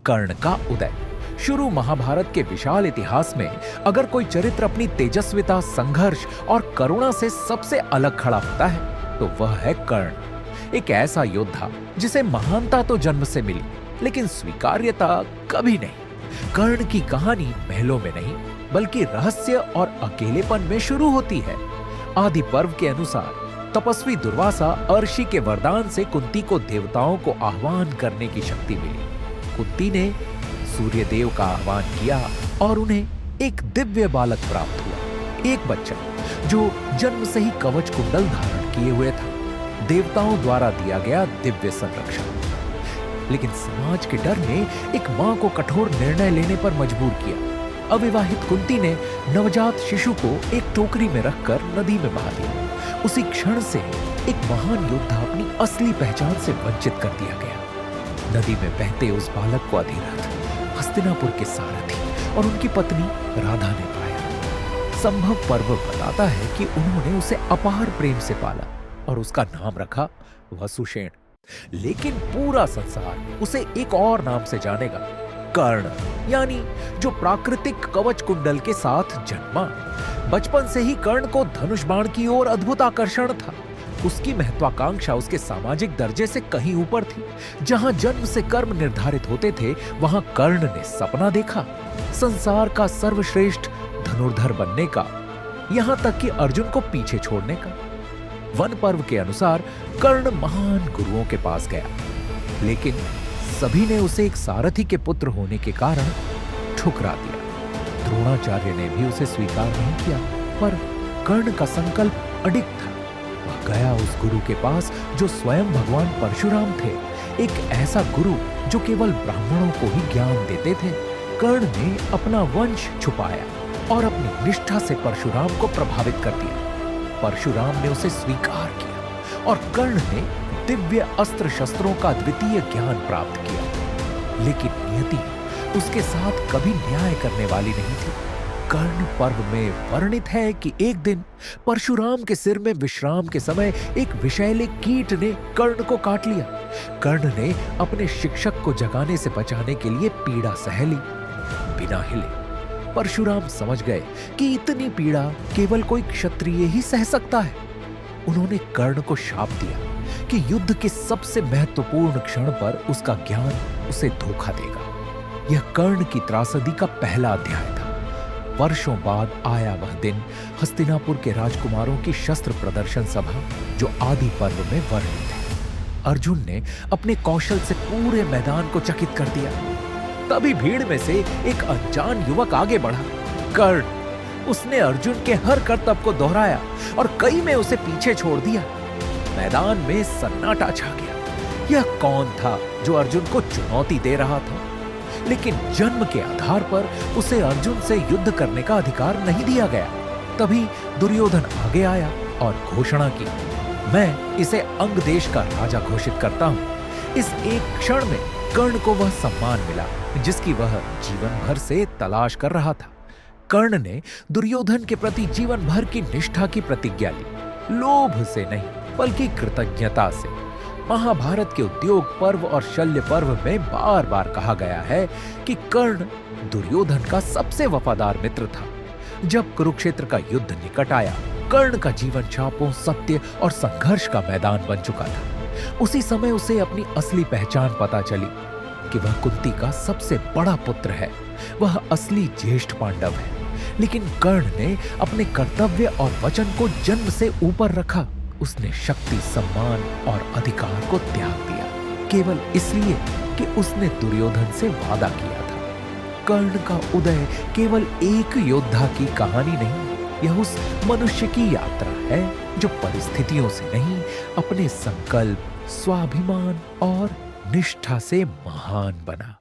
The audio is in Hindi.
कर्ण का उदय। शुरू महाभारत के विशाल इतिहास में अगर कोई चरित्र अपनी तेजस्विता, संघर्ष और करुणा से सबसे अलग खड़ा होता है तो वह है कर्ण। एक ऐसा योद्धा जिसे महानता तो जन्म से मिली लेकिन स्वीकार्यता कभी नहीं। कर्ण की कहानी महलों में नहीं बल्कि रहस्य और अकेलेपन में शुरू होती है। आदि पर्व के अनुसार तपस्वी दुर्वासा अर्षि के वरदान से कुंती को देवताओं को आह्वान करने की शक्ति मिली। कुंती ने सूर्य देव का आह्वान किया और उन्हें एक दिव्य बालक प्राप्त हुआ, एक बच्चा जो जन्म से ही कवच कुंडल धारण किए हुए था, देवताओं द्वारा दिया गया दिव्य संरक्षण। लेकिन समाज के डर ने एक मां को कठोर निर्णय लेने पर मजबूर किया। अविवाहित कुंती ने नवजात शिशु को एक टोकरी में रखकर नदी में बहा दिया। उसी क्षण से एक महान योद्धा अपनी असली पहचान से वंचित कर दिया गया। नदी में बहते उस बालक को अधिरथ, हस्तिनापुर के सारथी और उनकी पत्नी राधा ने पाया। संभव पर्व बताता है कि उन्होंने उसे अपार प्रेम से पाला और उसका नाम रखा वसुषेण। लेकिन पूरा संसार उसे एक और नाम से जानेगा, कर्ण, यानी जो प्राकृतिक कवच कुंडल के साथ जन्मा। बचपन से ही कर्ण को धनुष बाण की ओर अद्भुत आकर्षण था। उसकी महत्वाकांक्षा उसके सामाजिक दर्जे से कहीं ऊपर थी। जहां जन्म से कर्म निर्धारित होते थे वहां कर्ण ने सपना देखा संसार का सर्वश्रेष्ठ धनुर्धर बनने का, यहां तक कि अर्जुन को पीछे छोड़ने का। वन पर्व के अनुसार कर्ण महान गुरुओं के पास गया, लेकिन सभी ने उसे एक सारथी के पुत्र होने के कारण ठुकरा दिया। द्रोणाचार्य ने भी उसे स्वीकार नहीं किया, पर कर्ण का संकल्प अडिग था। वह गया उस गुरु के पास जो स्वयं भगवान परशुराम थे, एक ऐसा गुरु जो केवल ब्राह्मणों को ही ज्ञान देते थे। कर्ण ने अपना वंश छुपाया और अपनी निष्ठा से परशुराम को प्रभावित कर दिया। परशुराम ने उसे स्वीकार किया और कर्ण ने दिव्य अस्त्र शस्त्रों का द्वितीय ज्ञान प्राप्त किया। लेकिन नियति उसके साथ कभी न्याय करने वाली नहीं थी। कर्ण पर्व में वर्णित है कि एक दिन परशुराम के सिर में विश्राम के समय एक विषैले कीट ने कर्ण को काट लिया। कर्ण ने अपने शिक्षक को जगाने से बचाने के लिए पीड़ा सह ली, बिना हिले। परशुराम समझ गए कि इतनी पीड़ा केवल कोई क्षत्रिय ही सह सकता है। उन्होंने कर्ण को शाप दिया कि युद्ध के सबसे महत्वपूर्ण क्षण पर उसका ज्ञान उसे धोखा देगा। यह कर्ण की त्रासदी का पहला अध्याय था। वर्षों बाद आया वह दिन, हस्तिनापुर के राजकुमारों की शस्त्र प्रदर्शन सभा जो आदि पर्व में वर्णित है। अर्जुन ने अपने कौशल से पूरे मैदान को चकित कर दिया। तभी भीड़ में से एक अनजान युवक आगे बढ़ा। कर्ण, उसने अर्जुन के हर करतब को दोहराया और कई में उसे पीछे छोड़ दिया। मैदान में सन्नाटा छा गया। यह कौन था जो अर्जुन को चुनौती दे रहा था? लेकिन जन्म के आधार पर उसे अर्जुन से युद्ध करने का अधिकार नहीं दिया गया। तभी दुर्योधन आगे आया और घोषणा की, मैं इसे अंग देश का राजा घोषित करता हूं। इस एक क्षण में कर्ण को वह सम्मान मिला जिसकी वह जीवन भर से तलाश कर रहा था। कर्ण ने दुर्योधन के प्रति जीवन भर की निष्ठा की प्रतिज्ञा ली, लोभ से नहीं बल्कि कृतज्ञता से। महाभारत के उद्योग पर्व और शल्य पर्व में बार बार कहा गया है कि कर्ण दुर्योधन का सबसे वफादार मित्र था। जब कुरुक्षेत्र का युद्ध निकट आया, कर्ण का जीवन छापों, सत्य और संघर्ष का मैदान बन चुका था। उसी समय उसे अपनी असली पहचान पता चली कि वह कुंती का सबसे बड़ा पुत्र है, वह असली ज्येष्ठ पांडव है। लेकिन कर्ण ने अपने कर्तव्य और वचन को जन्म से ऊपर रखा। उसने शक्ति, सम्मान और अधिकार को त्याग दिया केवल इसलिए कि उसने दुर्योधन से वादा किया था। कर्ण का उदय केवल एक योद्धा की कहानी नहीं, यह उस मनुष्य की यात्रा है जो परिस्थितियों से नहीं, अपने संकल्प, स्वाभिमान और निष्ठा से महान बना।